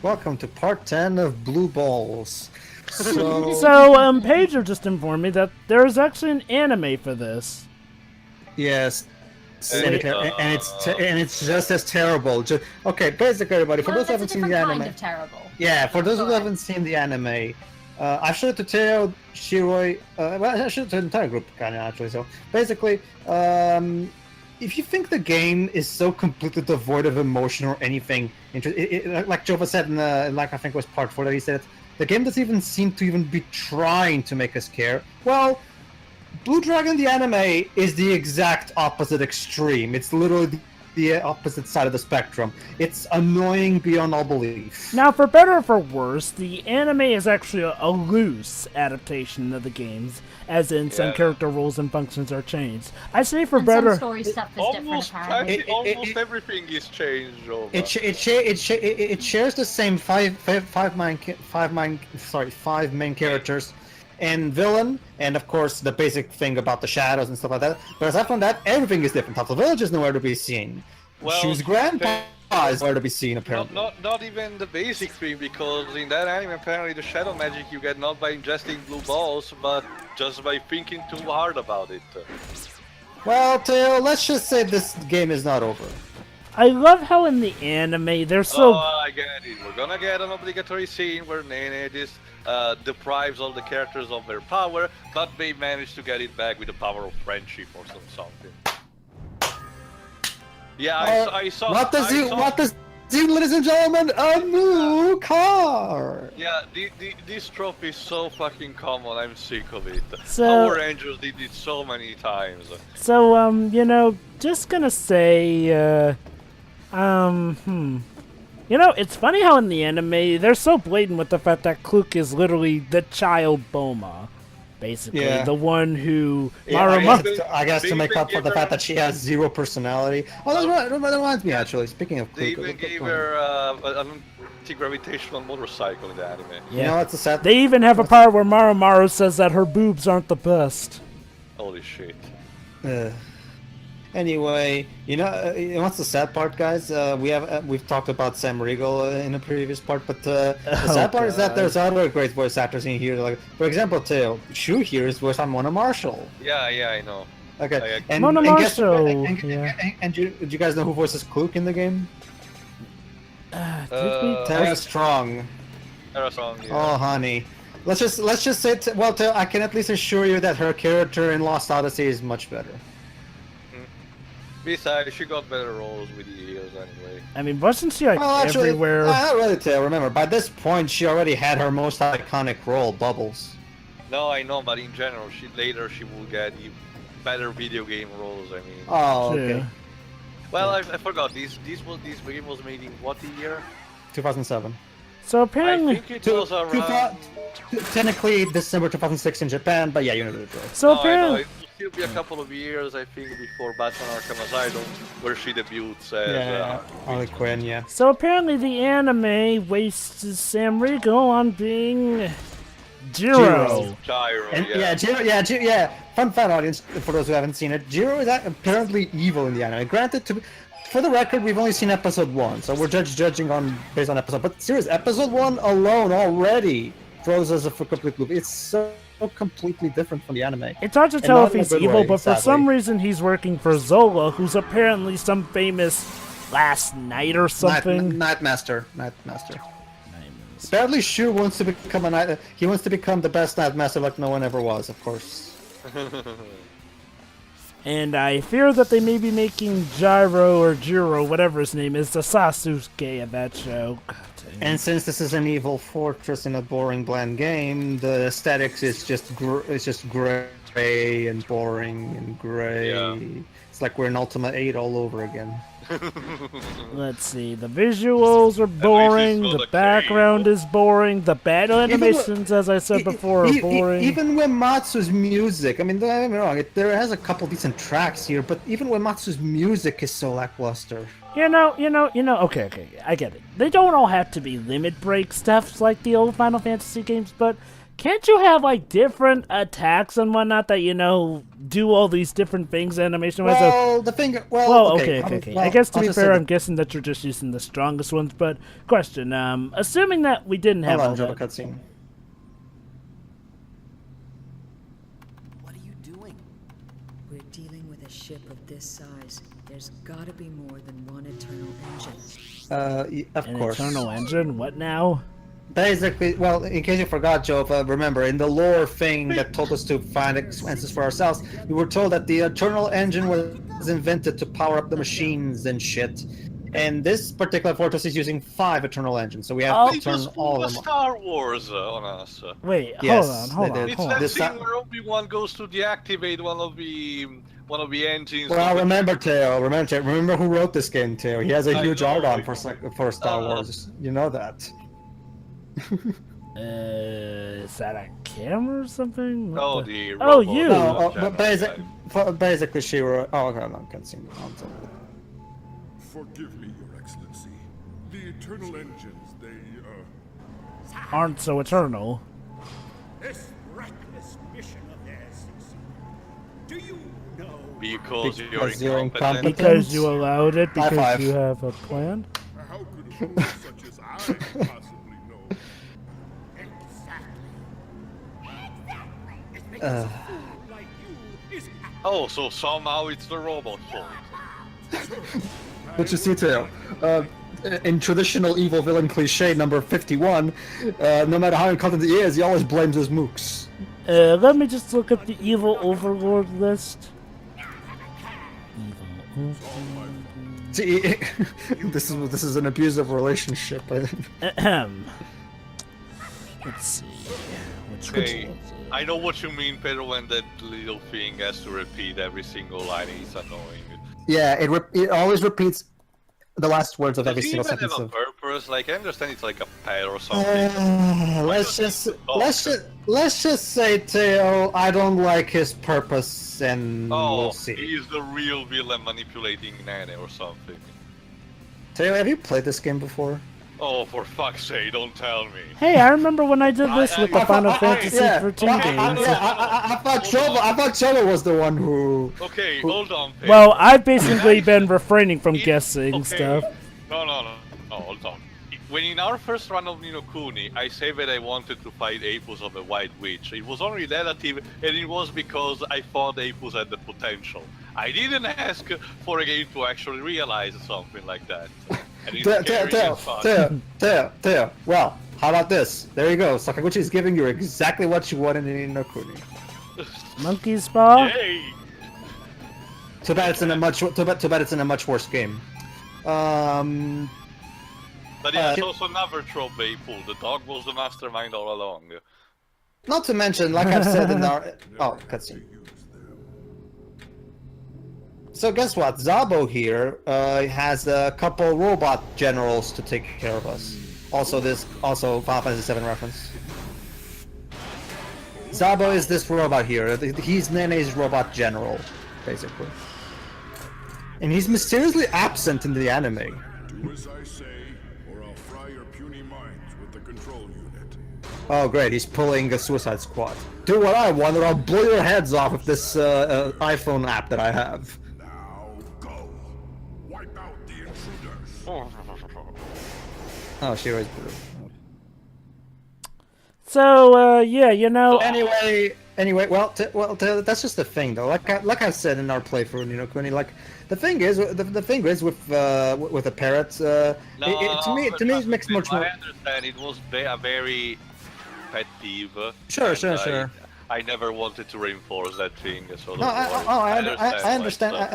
Welcome to part 10 of Blue Balls. Pedro just informed me that there is actually an anime for this. Yes, and it's just as terrible. Okay, basically, everybody, for those who haven't seen the anime, kind of terrible. Yeah, for those who haven't seen the anime, I've showed it to Teo, Shiroi, I showed it to the entire group, kind of actually. So basically, if you think the game is so completely devoid of emotion or anything, like Jova said in like I think it was part 4 that he said, the game doesn't even seem to even be trying to make us care. Well, Blue Dragon the anime is the exact opposite extreme. It's literally the opposite side of the spectrum. It's annoying beyond all belief. Now, for better or for worse, the anime is actually a loose adaptation of the games, as in some character rules and functions are changed. I say for better. Some story stuff is different. Apparently, almost everything is changed. Over. It shares the same five main characters and villain, and of course the basic thing about the shadows and stuff like that. But aside from that, everything is different. Top of the Village is nowhere to be seen. Well, Shu's grandpa is nowhere to be seen, apparently. Not even the basic thing, because in that anime apparently the shadow magic you get not by ingesting blue balls, but just by thinking too hard about it. Well, Teo, let's just say this game is not over. I love how in the anime they're so. Oh, I get it. We're gonna get an obligatory scene where Nene deprives all the characters of their power, but they manage to get it back with the power of friendship or something. Yeah, I saw. What does he, ladies and gentlemen, a new car? Yeah, this trope is so fucking common. I'm sick of it. So, Power Rangers did it so many times. So, just gonna say, it's funny how in the anime they're so blatant with the fact that Kluk is literally the child Boma, basically the one who. I guess to make up for the fact that she has zero personality. Oh, that reminds me actually. Speaking of Kluk, they even gave her an anti-gravitational motorcycle in the anime. Yeah, you know, it's a sad. They even have a part where Maru says that her boobs aren't the best. Holy shit. Anyway, what's the sad part, guys? We've talked about Sam Riegel in a previous part, but the sad part is that there's other great voice actors in here. Like, for example, Shu here is voiced on Mona Marshall. Yeah, I know. Okay, Mona Marshall. And do you guys know who voices Kluk in the game? Tara Strong. Tara Strong. Yeah. Oh, honey. Let's just say, I can at least assure you that her character in Lost Odyssey is much better. Besides, she got better roles with the years anyway. I mean, wasn't she everywhere? Not really, Tail. Remember, by this point, she already had her most iconic role, Bubbles. No, I know, but in general, she will get better video game roles. I mean. Oh, okay. Well, I forgot. This game was made in what year? 2007. So apparently, I think it was around. Technically, December 2006 in Japan, but yeah, you know the drill. So apparently. It'll be a couple of years, I think, before Batman Arkham Asylum, where she debuts as Harley Quinn, yeah. So apparently the anime wastes Sam Riegel on being Jiro. Yeah. Fun fact, audience, for those who haven't seen it, Jiro is apparently evil in the anime. Granted, for the record, we've only seen episode 1, so we're judging based on episode. But seriously, episode 1 alone already throws us for complete loop. It's so completely different from the anime. It's hard to tell if he's evil, but for some reason he's working for Zola, who's apparently some famous last knight or something. Nightmaster. Apparently, Shu wants to become a knight. He wants to become the best Nightmaster, like no one ever was, of course. And I fear that they may be making Jiro, whatever his name is, the Sasuke of that show. And since this is an evil fortress in a boring, bland game, the aesthetics is just gray and boring and gray. Yeah. It's like we're in Ultima 8 all over again. Let's see. The visuals are boring. The background is boring. The battle animations, as I said before, are boring. Even Uematsu's music, I mean, don't get me wrong, there has a couple decent tracks here, but even Uematsu's music is so lackluster. Okay, I get it. They don't all have to be limit break stuff like the old Final Fantasy games, but Can't you have like different attacks and whatnot that do all these different things animation-wise? Well, the thing. Okay. Well, I guess to I'll be just fair, say I'm guessing that you're just using the strongest ones. But question: assuming that we didn't have all Hold on, that, cutscene. What are you doing? We're dealing with a ship of this size. There's gotta be more than one eternal engine. Of an course. eternal engine. What now? Basically, well, in case you forgot, Joe, remember, in the lore thing that told us to find answers for ourselves, we were told that the Eternal Engine was invented to power up the machines and shit. And this particular fortress is using 5 Eternal Engines, so we have to turn all of them on. Star Wars on us. Wait, Yes, hold they on. did. It's that This scene ti- where Obi-Wan goes to deactivate one of the engines. Well, of the- remember, Teo, remember who wrote this game, Teo. He has a I huge know, art-on right? for Star Wars. You know that. Is that a camera or something? What Oh, the- the Oh, robot you! No, Jedi. but basically, she wrote... Oh, okay, no, can't see me. Forgive me, Your Excellency. The Eternal Engines, they, Aren't so eternal. This reckless mission of theirs succeeded. Do you know? Because Because you're you're incompetent. Because you allowed it, High because five. you have a plan? how could a fool such as I possibly know? It's because a fool like you is Oh, so somehow it's the robot fault. But you see, Teo, in traditional evil villain cliche number 51, no matter how incompetent he is, he always blames his mooks. Let me just look at the evil overlord list. Evil overlord. See, this is an abusive relationship. Ahem. Let's see. Which Okay, one's it? I know what you mean, Pedro, when that little thing has to repeat every single line. It's annoying. Yeah, it always repeats the last words of every Does he single even sentence. have a Of, purpose? Like, I understand it's like a pet or something. let's just say, Teo, I don't like his purpose, and Oh, we'll see. he's the real villain manipulating Nene or something. Teo, have you played this game before? Oh, for fuck's sake, don't tell me. Hey, I remember when I did this with the Final I- Fantasy yeah, 13 I games. thought Chobo was the one who. Okay, hold on, Pedro. Well, I've basically been refraining from guessing stuff. No, hold on. When in our first run of Ni no Kuni, I said that I wanted to fight Apus of the White Witch. It was only relative, and it was because I thought Apus had the potential. I didn't ask for a game to actually realize something like that. And it's scary as fuck. Teo. Well, how about this? There you go. Sakaguchi is giving you exactly what you wanted in Ni no Kuni. Monkey's Paw? Yay! Too bad it's in a much worse game. But yeah, it's also another trope they pulled. The dog was the mastermind all along. Not to mention, like I've said in our cutscene. So guess what? Zabo here has a couple robot generals to take care of us. Also Final Fantasy VII reference. Zabo is this robot here. He's Nene's robot general, basically. And he's mysteriously absent in the anime. Do as I say, or I'll fry your puny minds with the control unit. Oh great, he's pulling a Suicide Squad. Do what I want or I'll blow your heads off with this iPhone app that I have. Now go. Wipe out the intruders. Oh, she always blew. So, yeah, you know... Anyway, that's just the thing, though. Like I said in our playthrough, Ni no Kuni, like the thing is with the parrots. To me, it makes much more. I understand it was a very pet peeve. Sure. I never wanted to reinforce that thing. So No, I understand. I understand that.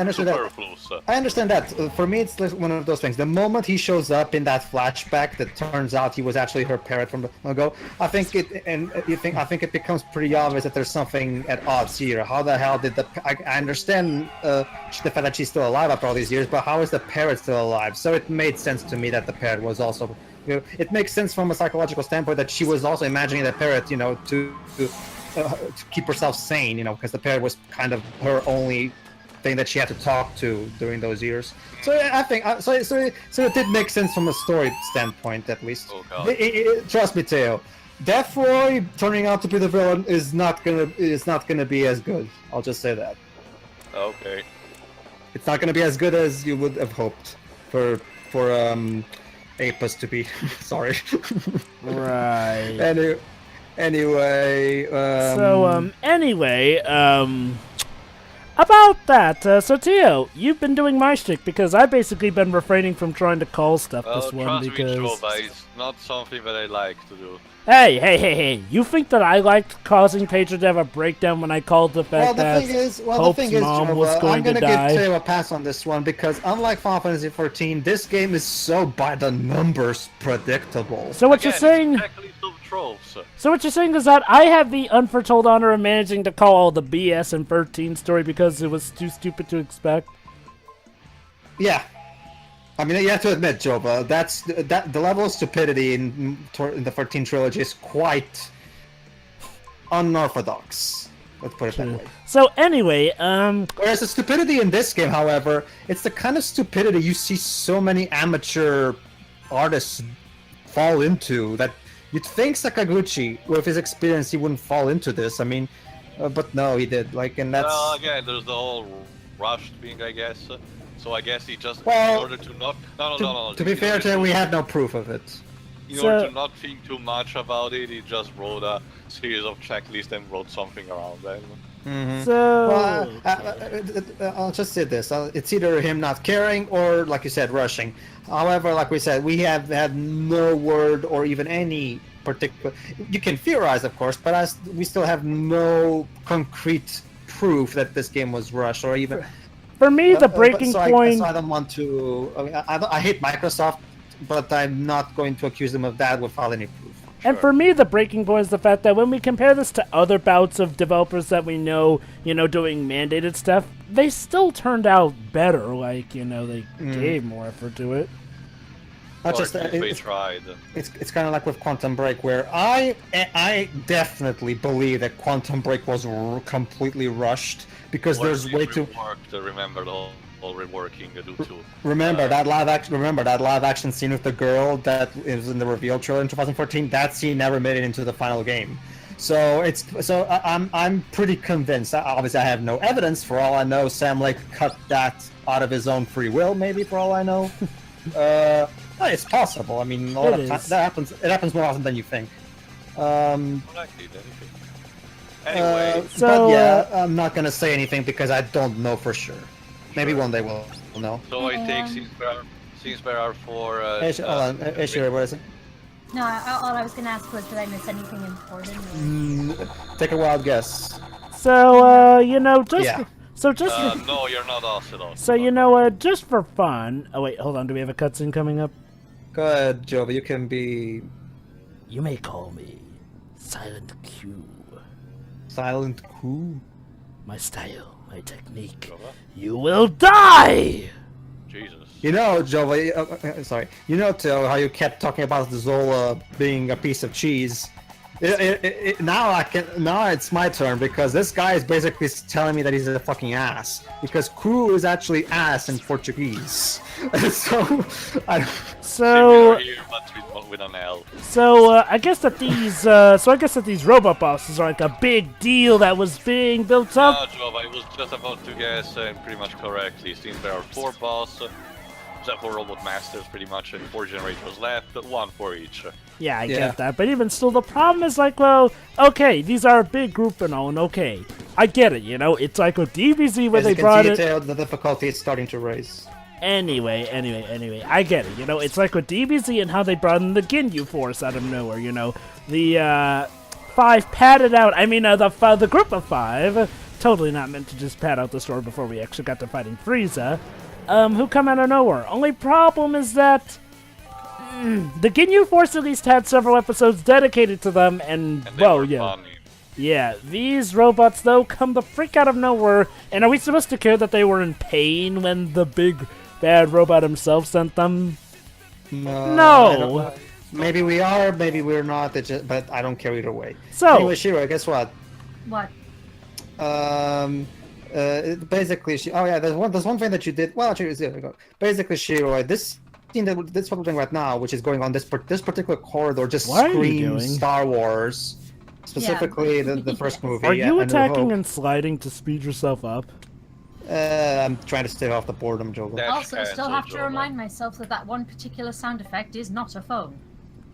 I understand that. For me, it's like one of those things. The moment he shows up in that flashback, that turns out he was actually her parrot from long ago. I think it becomes pretty obvious that there's something at odds here. How the hell did I understand the fact that she's still alive after all these years, but how is the parrot still alive? So it made sense to me that the parrot was also. It makes sense from a psychological standpoint that she was also imagining the parrot, to keep herself sane, because the parrot was kind of her only thing that she had to talk to during those years. So I think so it did make sense from a story standpoint, at least. Oh, God. Trust me, Teo. Death Roy turning out to be the villain is not gonna be as good. I'll just say that. Okay. It's not gonna be as good as you would have hoped for Apis to be. Sorry. Right. Anyway. About that, so Teo, you've been doing my shtick because I've basically been refraining from trying to call stuff Well, this one trust because... me, Joba, it's not something that I like to do. Hey, you think that I liked causing Pedro to have a breakdown when I called the fact that Hope's mom was going to die? I'm gonna give Teo a pass on this one because unlike Final Fantasy XIV, this game is so by the numbers predictable. So what you're saying... Exactly some tropes. So what you're saying is that I have the unforetold honor of managing to call all the BS in 13 story because it was too stupid to expect? Yeah. I mean, you have to admit, Joba, that the level of stupidity in the 13 trilogy is quite unorthodox. Let's put it that way. So anyway, Whereas the stupidity in this game, however, it's the kind of stupidity you see so many amateur artists fall into that you'd think Sakaguchi, with his experience, he wouldn't fall into this. I mean, but no, he did. And that's. Well, again, there's the whole rushed thing, I guess. So I guess he just, Well, in order to not... No. To be fair to him, we have no proof of it. In order to not think too much about it, he just wrote a series of checklists and wrote something around them. Mm-hmm. So... Well, I'll just say this. It's either him not caring or, like you said, rushing. However, like we said, we have had no word or even any particular... You can theorize, of course, but we still have no concrete proof that this game was rushed or even... For me, the breaking point... I don't want to... I hate Microsoft, but I'm not going to accuse them of that without any proof. And for me, the breaking point is the fact that when we compare this to other bouts of developers that we know, doing mandated stuff, they still turned out better. They gave more effort to it. They tried. It's kind of like with Quantum Break, where I definitely believe that Quantum Break was completely rushed because there's way too. To remember the whole reworking due to. Remember that live action scene with the girl that is in the reveal trailer in 2014. That scene never made it into the final game. So I'm pretty convinced. Obviously, I have no evidence. For all I know, Sam Lake cut that out of his own free will. Maybe for all I know. It's possible. I mean, a lot of times that happens. It happens more often than you think. Anyway, but yeah, I'm not gonna say anything because I don't know for sure. Maybe one day we'll know. So I take since there are four. Hold on, what is it? No, all I was gonna ask was, did I miss anything important? Take a wild guess. So just. Yeah. So just. No, you're not us at all. So just for fun. Oh wait, hold on. Do we have a cutscene coming up? Go ahead, Joe. You can be. You may call me Silent Q. Silent Q. My style, my technique. You will die. Jesus. Joe. Sorry. Teo, how you kept talking about the Zola being a piece of cheese. Now it's my turn because this guy is basically telling me that he's a fucking ass because "cu" is actually ass in Portuguese. Similar here, but with an L. So I guess that these robot bosses are like a big deal that was being built up. No, Joe, I was just about to guess pretty much correctly. Since there are 4 bosses, except for robot masters, pretty much, and 4 generators left, 1 for each. Yeah, I get that, but even still, the problem is okay, these are a big group and all, and okay, I get it, it's like with DBZ where they brought it. The difficulty is starting to raise. Anyway, I get it, it's like with DBZ and how they brought in the Ginyu force out of nowhere, the 5 padded out, the group of 5, totally not meant to just pad out the story before we actually got to fighting Frieza, who come out of nowhere. Only problem is that the Ginyu Force at least had several episodes dedicated to them, and well, yeah. Funny. Yeah, these robots, though, come the freak out of nowhere, and are we supposed to care that they were in pain when the big bad robot himself sent them? No! Maybe we are, maybe we're not, but I don't care either way. So, anyway, Shiro, guess what? What? Basically, there's one thing that you did. Well, actually, there we go. Basically, Shiroi, this thing that this what we're doing right now, which is going on this particular corridor, just What are you screams doing? Star Wars. Specifically, the first movie. Are you A New attacking Hope. and sliding to speed yourself up? I'm trying to stay off the boredom, Joe. Dash Also, still cancel, have to Jova. remind myself that that one particular sound effect is not a phone.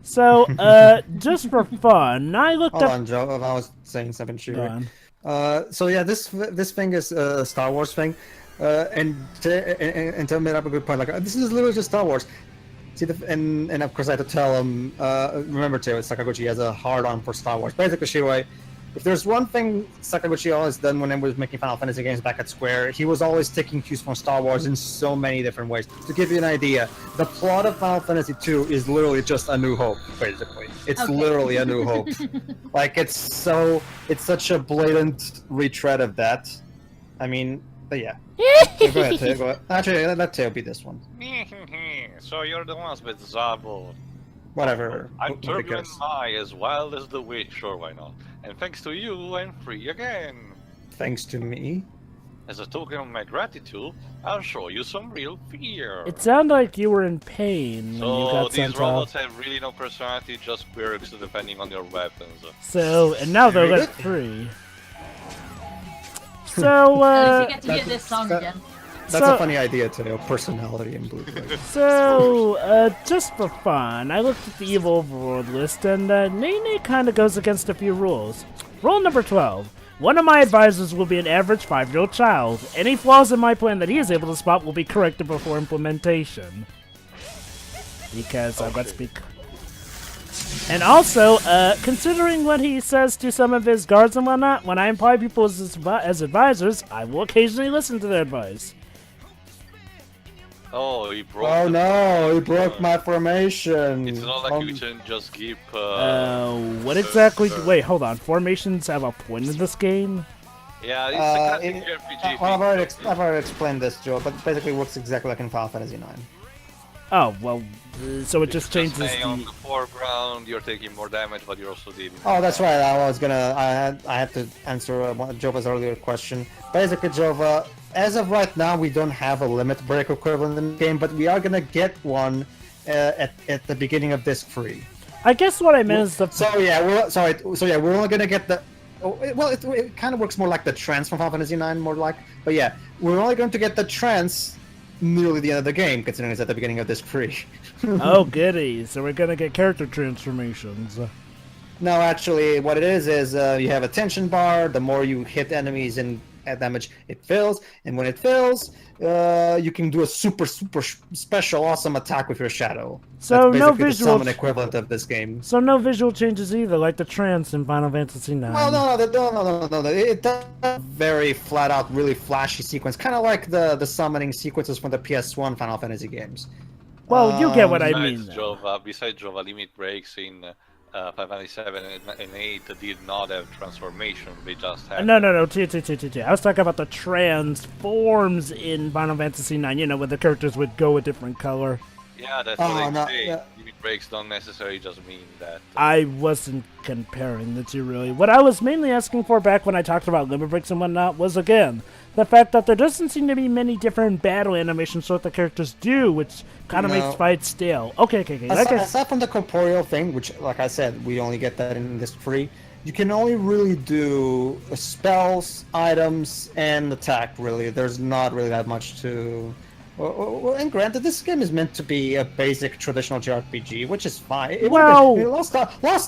So, just for fun, I looked Hold up. on, Joe. I was saying something, Go Shiroi. on. So yeah, this thing is a Star Wars thing, and to make up a good point, like this is literally just Star Wars. See, and of course I had to tell him. Remember too, Sakaguchi has a hard-on for Star Wars. Basically, Shiroi, if there's one thing Sakaguchi always done when he was making Final Fantasy games back at Square, he was always taking cues from Star Wars in so many different ways. To give you an idea, the plot of Final Fantasy 2 is literally just A New Hope, basically. It's Okay. literally A New Hope. Like, it's such a blatant retread of that. I mean, but yeah. So go ahead, Teo, go ahead. Actually, let Teo be this one. So you're the ones with Zabo. Whatever. I'm Who Turbulent cares? Mai as well as the Witch, sure, why not? And thanks to you, I'm free again. Thanks to me. As a token of my gratitude, I'll show you some real fear. It sounded like you were in pain when you So got these sent robots off. have really no personality, just quirks depending on your weapons. So, and now they're Very let free. So, At least you get to hear this song that- again. That's So- a funny idea, Teo. Personality in blue. So, just for fun, I looked at the evil overworld list, and Nene kind of goes against a few rules. Rule number 12. One of my advisors will be an average 5-year-old child. Any flaws in my plan that he is able to spot will be corrected before implementation. Because, let's be... And also, considering what he says to some of his guards and whatnot, when I employ people as advisors, I will occasionally listen to their advice. Oh, he broke Oh the- no, he broke my formation. It's not like you can just keep... What exactly? Wait, hold on. Formations have a point in this game? Yeah, it's a classic it- RPG well, thing. I've already explained this, Joe, but basically it works exactly like in Final Fantasy 9. Oh, well, so it just Just changes staying on the... the foreground, you're taking more damage, but you're also dealing. Oh, that's right. I had to answer Jova's earlier question. Basically, Jova, as of right now, we don't have a limit break equivalent in the game, but we are gonna get one at the beginning of disc 3. I guess what I meant is the... So yeah, we're only gonna get the. Well, it kind of works more like the trance from Final Fantasy 9, more like. But yeah, we're only going to get the trance nearly the end of the game, considering it's at the beginning of disc 3. Oh, goody. So we're gonna get character transformations. No, actually, what it is you have a tension bar. The more you hit enemies and add damage, it fills. And when it fills, you can do a super special, awesome attack with your shadow. So That's no basically the visual summon equivalent of this game. So no visual changes either, like the trance in Final Fantasy IX. Well, no. It does a very flat out, really flashy sequence, kind of like the summoning sequences from the PS1 Final Fantasy games. Well, you get what I mean. Besides Jova, limit breaks in 597 and 8 did not have transformation, they just had... No. I was talking about the transforms in Final Fantasy IX, you know, where the characters would go a different color. Yeah, that's Oh, what I no, say. yeah. Limit breaks don't necessarily just mean that... I wasn't comparing the two, really. What I was mainly asking for back when I talked about limit breaks and whatnot was, again, the fact that there doesn't seem to be many different battle animations what the characters do, which kind of No. makes fights stale. Okay. Aside from the corporeal thing, which, like I said, we only get that in this 3, you can only really do spells, items, and attack, really. There's not really that much to... Well, and granted, this game is meant to be a basic traditional JRPG, which is fine. Lost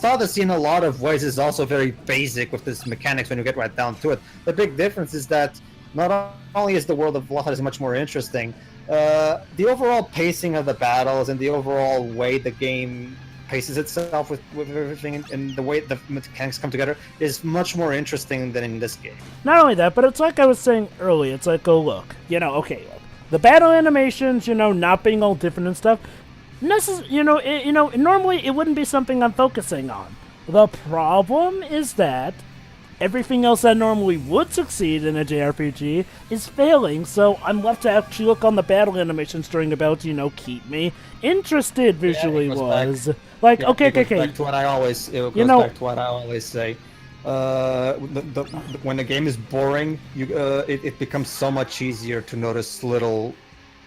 Odyssey in a lot of ways is also very basic with this mechanics when you get right down to it. The big difference is that not only is the world of Lost Odyssey much more interesting, the overall pacing of the battles and the overall way the game paces itself with everything and the way the mechanics come together is much more interesting than in this game. Not only that, but it's like I was saying earlier, it's like, look, the battle animations, not being all different and stuff, normally it wouldn't be something I'm focusing on. The problem is that everything else that normally would succeed in a JRPG is failing, so I'm left to actually look on the battle animations during the battle to, keep me interested visually it goes Like, It okay. goes back to what I always say. when the game is boring, it becomes so much easier to notice little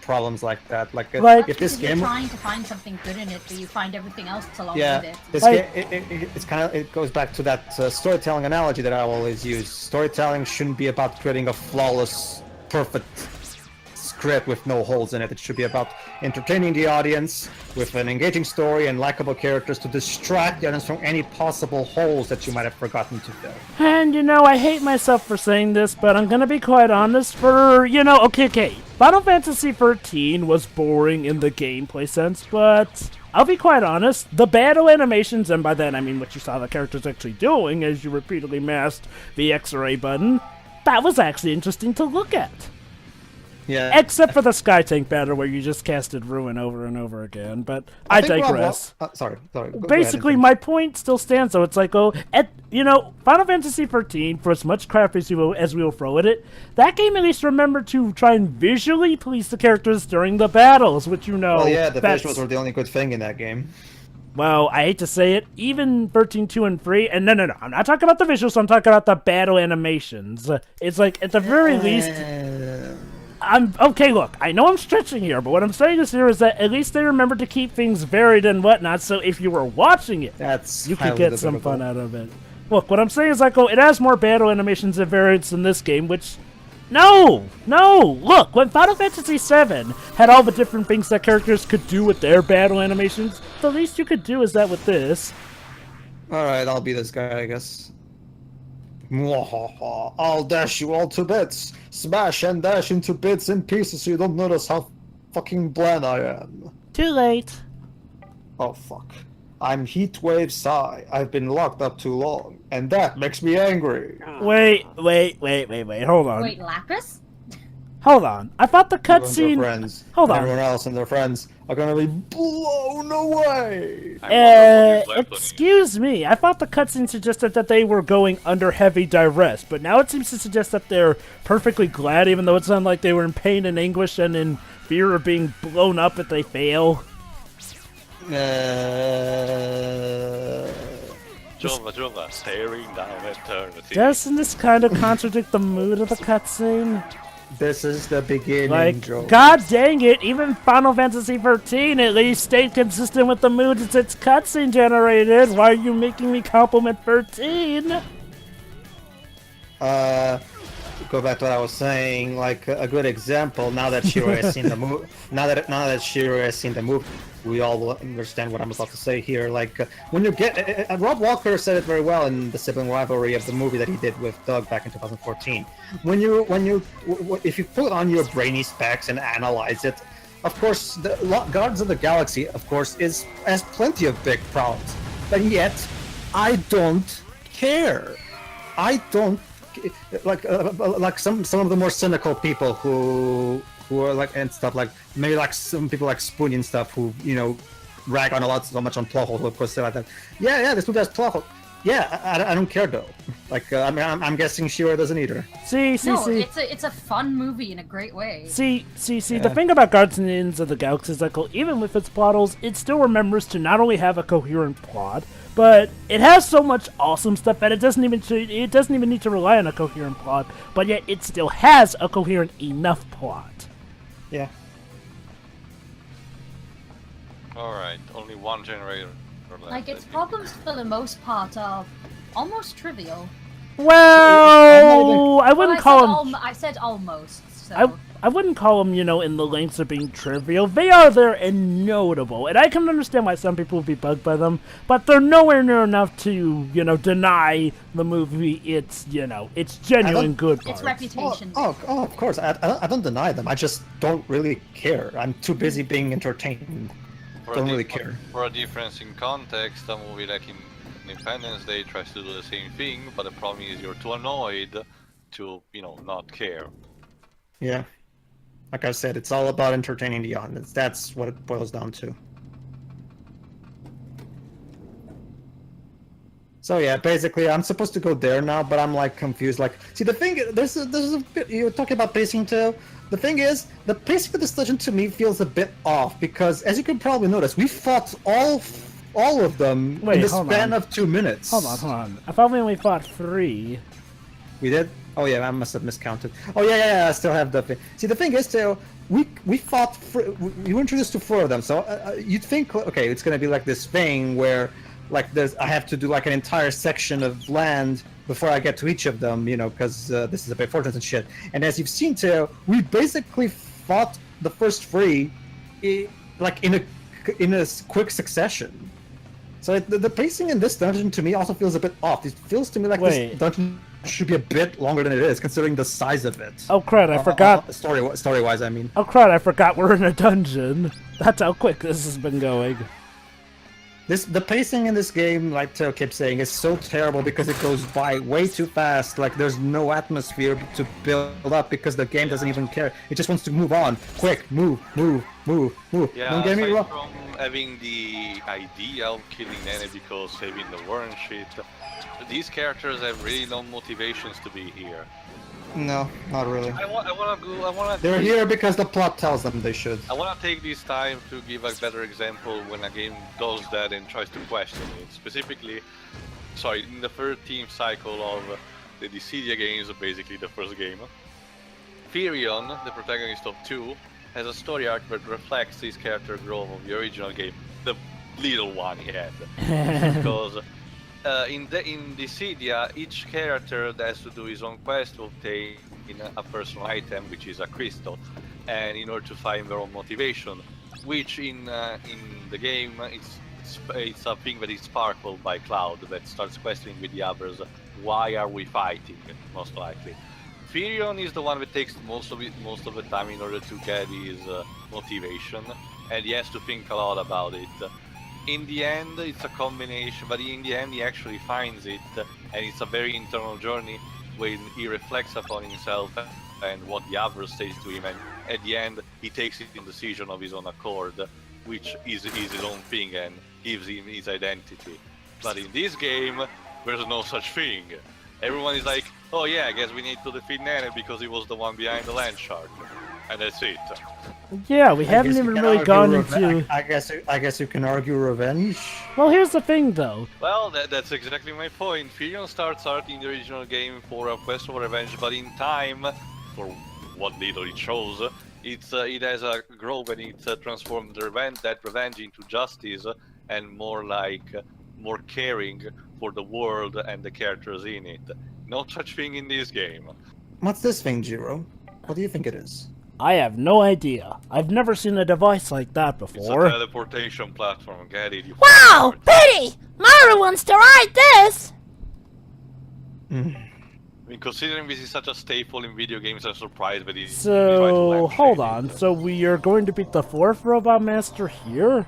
problems like that. Like if this You're game, trying to find something good in it, but you find everything else along yeah, with it. this Like- game, it's kind of, it goes back to that storytelling analogy that I always use. Storytelling shouldn't be about creating a flawless, perfect script with no holes in it. It should be about entertaining the audience with an engaging story and likable characters to distract the audience from any possible holes that you might have forgotten to fill. And, I hate myself for saying this, but I'm gonna be quite honest. Okay. Final Fantasy XIII was boring in the gameplay sense, but I'll be quite honest. The battle animations, and by that I mean what you saw the characters actually doing as you repeatedly masked the X or A button, that was actually interesting to look at. Yeah. Except for the Sky Tank battle where you just casted Ruin over and over again, but I think digress. Sorry. Go ahead, Basically, Anthony. my point still stands, though. It's like, Final Fantasy XIII, for as much crap as we will throw at it, that game at least remembered to try and visually please the characters during the battles, which Well, yeah, the that's- visuals were the only good thing in that game. Well, I hate to say it, even 13, 2, and 3, and no, I'm not talking about the visuals, I'm talking about the battle animations. It's like, at the very least... Okay, look, I know I'm stretching here, but what I'm saying is that at least they remembered to keep things varied and whatnot, so if you were watching it, That's you could highly get some debatable. fun out of it. Look, what I'm saying is it has more battle animations and variants in this game, which... No! Look, when Final Fantasy VII had all the different things that characters could do with their battle animations, the least you could do is that with this. Alright, I'll be this guy, I guess. Mwahaha, I'll dash you all to bits. Smash and dash into bits and pieces so you don't notice how fucking bland I am. Too late. Oh fuck. I'm Heatwave Psy. I've been locked up too long, and that makes me angry. Wait, hold on. Wait, Lapis? Hold on. I thought the You and your cutscene... friends, Hold and on. everyone else and their friends are gonna be blown away. Excuse me. I thought the cutscene suggested that they were going under heavy duress, but now it seems to suggest that they're perfectly glad, even though it sounded like they were in pain and anguish and in fear of being blown up if they fail. Jova, staring down eternity. Doesn't this kind of contradict the mood of the cutscene? This is the beginning, Like, Joe. god dang it, even Final Fantasy XIII at least stayed consistent with the mood as its cutscene generated. Why are you making me compliment 13? Go back to what I was saying. Like a good example. Now that Shiro has seen the move, now that Shiro has seen the move, we all will understand what I'm about to say here. Like when you get, Rob Walker said it very well in the sibling rivalry of the movie that he did with Doug back in 2014. If you put on your brainy specs and analyze it, of course, the Guardians of the Galaxy, of course, has plenty of big problems, but yet I don't care. I don't. Like some of the more cynical people who are like and stuff like maybe like some people like Spoony and stuff who rag on so much on plot holes. Of course, say like that. Yeah, this movie has plot holes. Yeah, I don't care though. Like I'm guessing Shiro doesn't either. See. It's a fun movie in a great way. See. The thing about Guardians of the Galaxy is that even with its plot holes, it still remembers to not only have a coherent plot, but it has so much awesome stuff that it doesn't even need to rely on a coherent plot. But yet it still has a coherent enough plot. Yeah. All right, only one generator left. Like, its problems for the most part are almost trivial. Well, I wouldn't call them. I said almost. So. I wouldn't call them, in the lengths of being trivial. They are there and notable, and I can understand why some people would be bugged by them, but they're nowhere near enough to, deny the movie its genuine good parts. Its reputation. Oh, of course. I don't deny them. I just don't really care. I'm too busy being entertained. Don't really care. For a difference in context, a movie like Independence Day tries to do the same thing, but the problem is you're too annoyed to, not care. Yeah. Like I said, it's all about entertaining the audience. That's what it boils down to. So yeah, basically, I'm supposed to go there now, but I'm like confused. Like, see, the thing, there's a bit. You're talking about pacing too. The thing is, the pacing of this dungeon to me feels a bit off because, as you can probably notice, we fought all all of them Wait, in the hold span on. of 2 minutes. Hold on. I thought we only fought 3. We did? Oh yeah, I must have miscounted. Oh yeah, I still have the thing. See, the thing is, Theo, we fought, we were introduced to 4 of them, so you'd think, okay, it's gonna be like this thing where, like, I have to do like an entire section of land before I get to each of them, you know, because this is a bit fortress and shit. And as you've seen, Theo, we basically fought the first 3, like in a quick succession. So the pacing in this dungeon to me also feels a bit off. It feels to me like this dungeon should be a bit longer than it is, considering the size of it. Oh crud, I forgot. Story-wise, I mean. Oh crud, I forgot we're in a dungeon. That's how quick this has been going. The pacing in this game, like Teo kept saying, is so terrible because it goes by way too fast. Like, there's no atmosphere to build up because the game doesn't even care. It just wants to move on. Quick, move. Yeah, Don't get me wrong. from having the idea of killing Nene because saving the war and shit, these characters have really no motivations to be here. No, not really. I wanna They're here because the plot tells them they should. I wanna take this time to give a better example when a game does that and tries to question it. Specifically, in the 13th cycle of the Dissidia games, basically the first game, Firion, the protagonist of 2, has a story arc that reflects his character growth of the original game, the little one he had. Because in Dissidia, each character has to do his own quest to obtain a personal item, which is a crystal, and in order to find their own motivation, which in the game it's a thing that is sparkled by Cloud that starts questioning with the others, why are we fighting, most likely. Firion is the one that takes most of the time in order to get his motivation, and he has to think a lot about it. In the end, it's a combination, but in the end he actually finds it, and it's a very internal journey when he reflects upon himself and what the others say to him, and at the end he takes it in decision of his own accord, which is his own thing and gives him his identity. But in this game, there's no such thing. Everyone is like, oh yeah, I guess we need to defeat Nene because he was the one behind the land shark. And that's it. Yeah, we haven't even really gone into... I guess you can argue revenge. Well, here's the thing, though. Well, that's exactly my point. Firion starts out in the original game for a quest for revenge, but in time, for what little it shows, it has a growth and it transformed that revenge into justice and more caring for the world and the characters in it. No such thing in this game. What's this thing, Jiro? What do you think it is? I have no idea. I've never seen a device like that before. It's a teleportation platform, get it? Wow, pretty! Maru wants to ride this! I mean, considering this is such a staple in video games, I'm surprised that it's... So, hold on. So we are going to beat the 4th Robot Master here?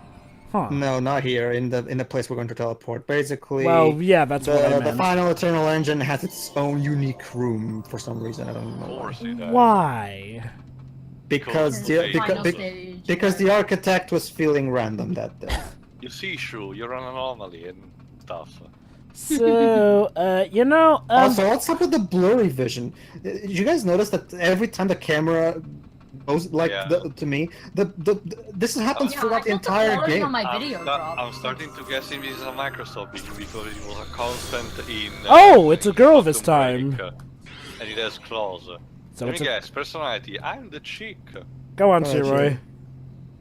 Huh. No, not here. In the place we're going to teleport. Basically, well, yeah, that's what I meant. The final Eternal Engine has its own unique room for some reason. I don't know why. Because the architect was feeling random that day. You see, Shu, you're an anomaly and stuff. So, you know... Also, what's up with the blurry vision? Did you guys notice that every time the camera goes, like, to me, this happens throughout the entire game? I'm starting to guess if this is a Microsoft because it was a constant in... oh, it's a girl this time! And it has claws. So let me guess, personality, I'm the chick. Go on, Shiroy.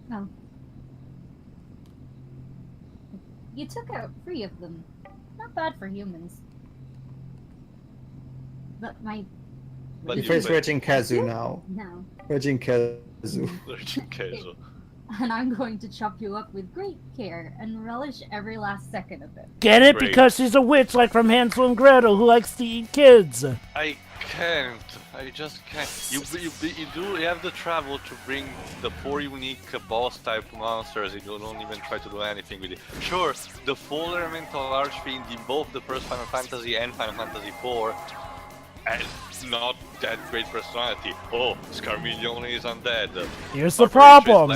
No. You took out 3 of them. Not bad for humans. But my... You face Regin Kazu now. No. Regin Kazu. Regin Kazu. And I'm going to chop you up with great care and relish every last second of it. Get it? Great. Because she's a witch like from Hansel and Gretel who likes to eat kids. I can't. I just can't. You have the travel to bring the 4 unique boss type monsters and you don't even try to do anything with it. Sure, the full elemental archfiend in both the first Final Fantasy and Final Fantasy IV and not that great personality. Oh, Scarmiglione is undead. Here's the problem.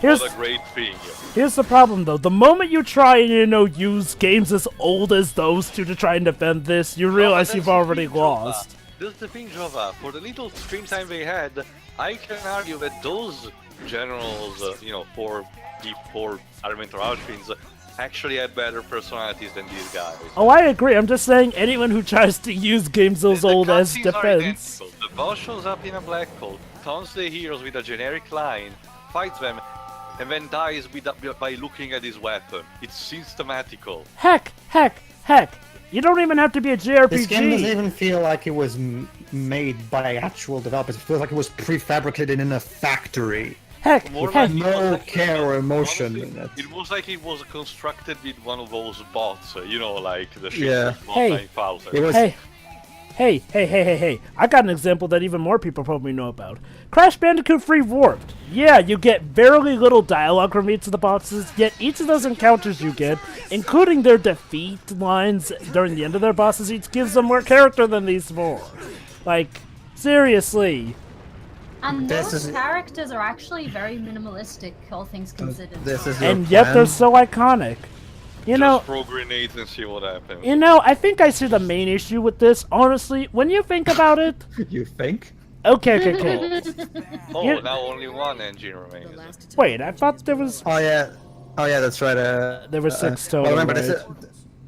Here's a great thing. Here's the problem though. The moment you try and, use games as old as those two to try and defend this, you realize you've already lost. That's the thing, Jova. For the little screen time they had, I can argue that those generals, for elemental archfiends, actually had better personalities than these guys. Oh, I agree. I'm just saying anyone who tries to use games as old as cutscenes are defense. identical. The boss shows up in a black coat, taunts the heroes with a generic line, fights them, and then dies by looking at his weapon. It's systematical. Heck. You don't even have to be a JRPG. This game doesn't even feel like it was made by actual developers. It feels like it was prefabricated in a factory. Heck. No care or emotion in it. It was like it was constructed with one of those bots, you know, like the Yeah. Bot Hey. 9000. It was. Hey. I got an example that even more people probably know about. Crash Bandicoot Free Warped. Yeah, you get very little dialogue from each of the bosses, yet each of those encounters you get, including their defeat lines during the end of their bosses, each gives them more character than these four. Like, seriously. And This those is- characters are actually very minimalistic, all things considered. This is your And yet plan? they're so iconic. You know, Just throw grenades and see what happens. I think I see the main issue with this, honestly. When you think about it... You think? Okay. Oh, Yeah. now only one engine The remains. last attack Wait, I thought there was... Oh yeah, that's right. There were six total, Well, remember, right? this is,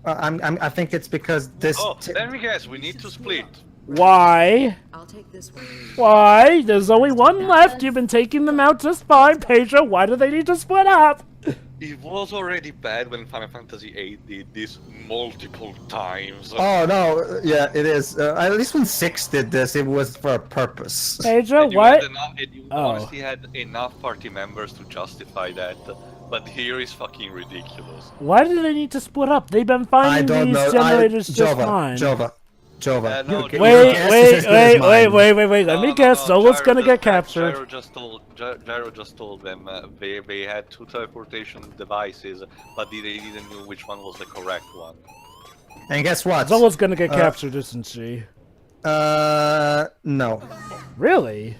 I think it's because this. Oh, let me guess, we need to split. Why? I'll take this one. Why? There's only one left. You've been taking them out just fine, Pedro. Why do they need to split up? It was already bad when Final Fantasy VIII did this multiple times. Oh no, yeah, it is. At least when 6 did this, it was for a purpose. Pedro, And you what? had enough, and you Oh. honestly had enough party members to justify that, but here is fucking ridiculous. Why do they need to split up? They've been I finding don't these know. generators just fine. Jova. No, your guess Wait, is as good as mine. wait. Let me guess. Solo's gonna get captured. Gyro just told them they had two teleportation devices, but they didn't know which one was the correct one. And guess what? Solo's gonna get captured, isn't she? No. Really?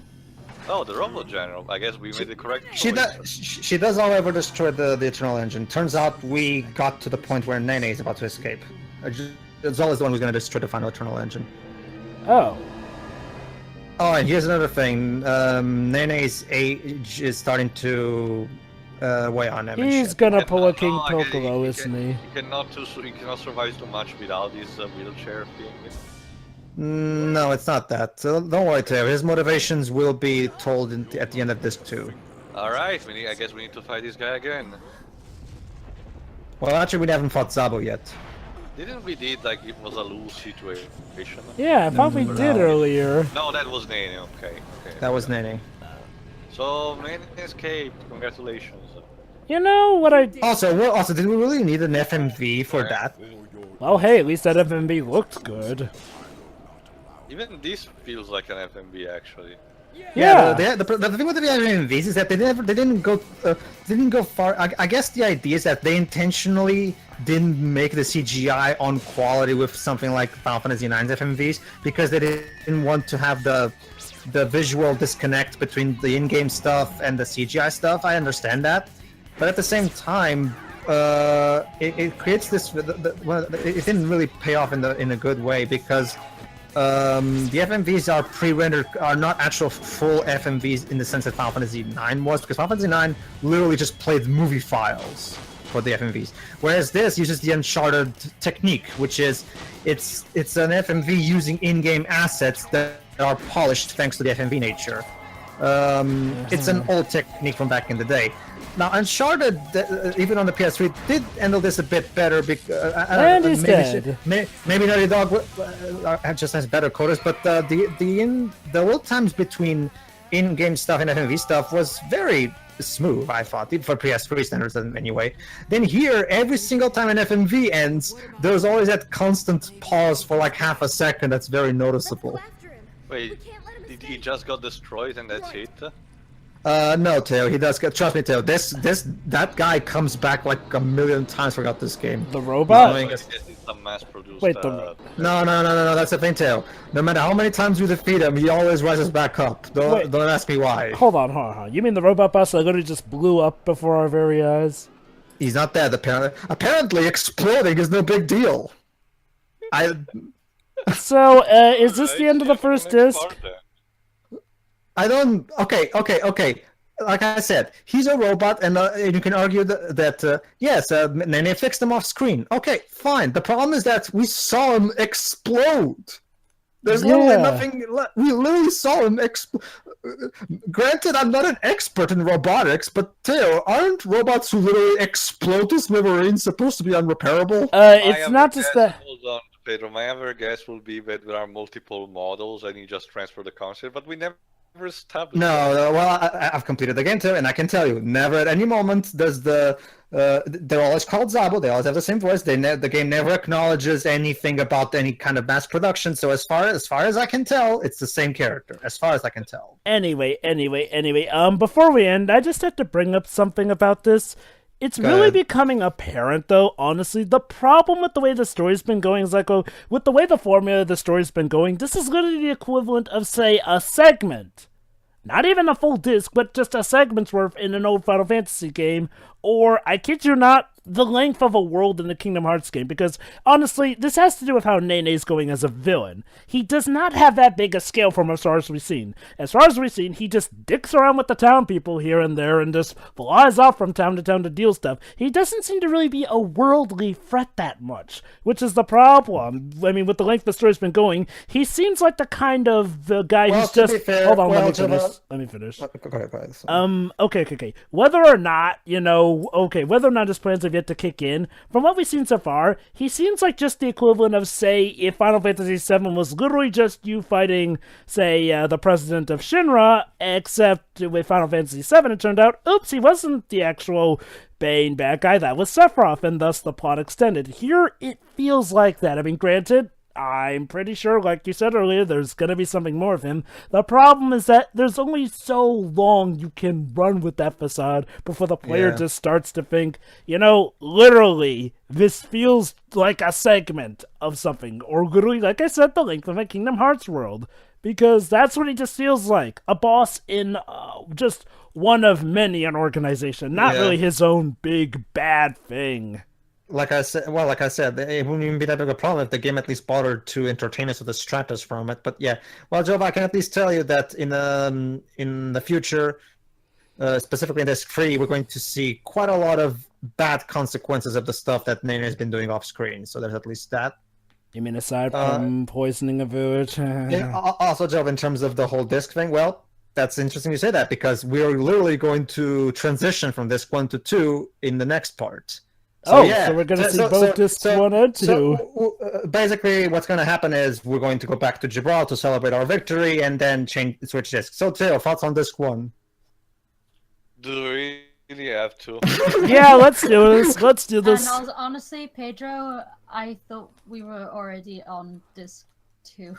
Oh, the Robo General. I guess we made the correct choice. She does, however, destroy the Eternal Engine. Turns out we got to the point where Nene is about to escape. Zol is the one who's going to destroy the final Eternal Engine. Oh. Oh, and here's another thing. Nene's age is starting to weigh on him. and He's shit. gonna pull a King No, I guess Piccolo, isn't he? He cannot survive too much without this wheelchair thing. No, it's not that. So don't worry, Teo. His motivations will be told at the end of this too. All right, I guess we need to fight this guy again. Well, actually, we haven't fought Zabo yet. Didn't we did like it was a lose situation? Yeah, I thought we did earlier. No, that was Nene. Okay. That was Nene. So Nene escaped. Congratulations. You know what I... Also, did we really need an FMV for that? Well, hey, at least that FMV looked good. Even this feels like an FMV actually. Yeah. The thing with the FMVs is that they didn't go far. I guess the idea is that they intentionally didn't make the CGI on quality with something like Final Fantasy IX's FMVs because they didn't want to have the visual disconnect between the in-game stuff and the CGI stuff. I understand that, but at the same time, it creates this. It didn't really pay off in a good way because. The FMVs are pre-rendered, are not actual full FMVs in the sense that Final Fantasy IX was, because Final Fantasy IX literally just played movie files for the FMVs, whereas this uses the Uncharted technique, which is it's an FMV using in-game assets that are polished thanks to the FMV nature. It's an old technique from back in the day. Now, Uncharted, even on the PS3, did handle this a bit better. And he's dead. Maybe Naughty Dog just has better coders, but the old times between in-game stuff and FMV stuff was very smooth, I thought, even for PS3 standards anyway. Then here, every single time an FMV ends, there's always that constant pause for like half a second that's very noticeable. Wait, did he just got destroyed and that's it? No, Teo, he does. Trust me, Teo. That guy comes back like a million times throughout this game. The robot? I guess it's a mass-produced. Wait, No. That's the thing, Teo. No matter how many times you defeat him, he always rises back up. Don't ask me why. Hold on. You mean the robot boss that literally just blew up before our very eyes? He's not dead, apparently. Apparently, exploding is no big deal. So, is this the end of the first disc? I don't. Okay. like I said, he's a robot, and you can argue that yes, Nene fixed him off screen. Okay, fine. The problem is that we saw him explode. There's literally nothing. We literally saw him explode. Granted, I'm not an expert in robotics, but Theo, aren't robots who literally explode to smithereens supposed to be unrepairable? It's not just that. Hold on, Pedro. My other guess will be that there are multiple models and you just transfer the concept, but we never established. No, well, I've completed the game too, and I can tell you, never at any moment does they're always called Zabo. They always have the same voice. The game never acknowledges anything about any kind of mass production. So as far as I can tell, it's the same character. As far as I can tell. Anyway. Before we end, I just have to bring up something about this. It's really becoming apparent, though, honestly, the problem with the way the story's been going is like, with the way the formula of the story's been going, this is literally the equivalent of, say, a segment. Not even a full disc, but just a segment's worth in an old Final Fantasy game, or, I kid you not, the length of a world in the Kingdom Hearts game, because, honestly, this has to do with how Nene's going as a villain. He does not have that big a scale from as far as we've seen. As far as we've seen, he just dicks around with the town people here and there and just flies off from town to deal stuff. He doesn't seem to really be a worldly threat that much, which is the problem. I mean, with the length the story's been going, he seems like the kind of the guy who's just... Fair, hold on, let me finish. Go ahead. Okay. Whether or not his plans have yet to kick in, from what we've seen so far, he seems like just the equivalent of, say, if Final Fantasy VII was literally just you fighting, say, the president of Shinra, except with Final Fantasy VII, it turned out, oops, he wasn't the actual Bane bad guy, that was Sephiroth, and thus the plot extended. Here, it feels like that. I mean, granted, I'm pretty sure, like you said earlier, there's going to be something more of him. The problem is that there's only so long you can run with that facade before the player just starts to think, literally, this feels like a segment of something. Or literally, like I said, the length of a Kingdom Hearts world. Because that's what he just feels like. A boss in just one of many an organization. Not really his own big, bad thing. Like I said, it wouldn't even be that big a problem if the game at least bothered to entertain us with the Stratus from it. But yeah, well, Joe, I can at least tell you that in the future, specifically in Disc 3, we're going to see quite a lot of bad consequences of the stuff that Nene has been doing off screen. So there's at least that. You mean aside from poisoning a village? Also, Joe, in terms of the whole Disc thing, well, that's interesting you say that, because we're literally going to transition from Disc 1 to 2 in the next part. So we're going to see both Discs 1 and 2. So, basically, what's going to happen is we're going to go back to Gibraltar to celebrate our victory and then switch discs. So, Theo, thoughts on Disc 1? Do we really have to? Yeah, let's do this. And honestly, Pedro, I thought we were already on Disc 2.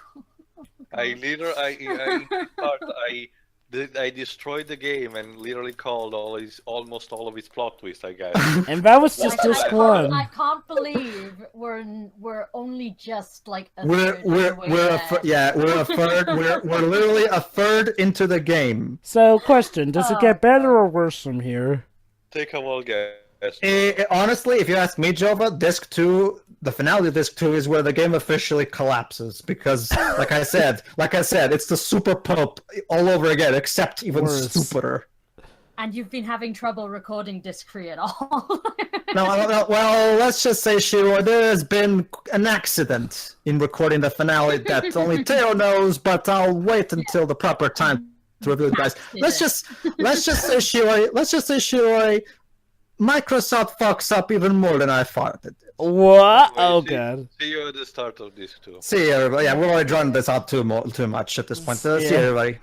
I destroyed the game and literally called almost all of his plot twists, I guess. And that was just Disc 1. I can't believe we're only just like a we're a third. We're literally a third into the game. So, question: does it get better or worse from here? Take a wild guess. Honestly, if you ask me, Jova, Disc 2, the finale of Disc 2 is where the game officially collapses, because, like I said, it's the super pulp all over again, except even stupider. And you've been having trouble recording Disc 3 at all. No, well, let's just say, Shiro, there has been an accident in recording the finale that only Theo knows, but I'll wait until the proper time to review it, guys. Let's just say, Shiro, Microsoft fucks up even more than I thought it did. What? Oh, God. See you at the start of Disc 2. See you, everybody. Yeah, we've already drawn this out too much at this point. See you, everybody.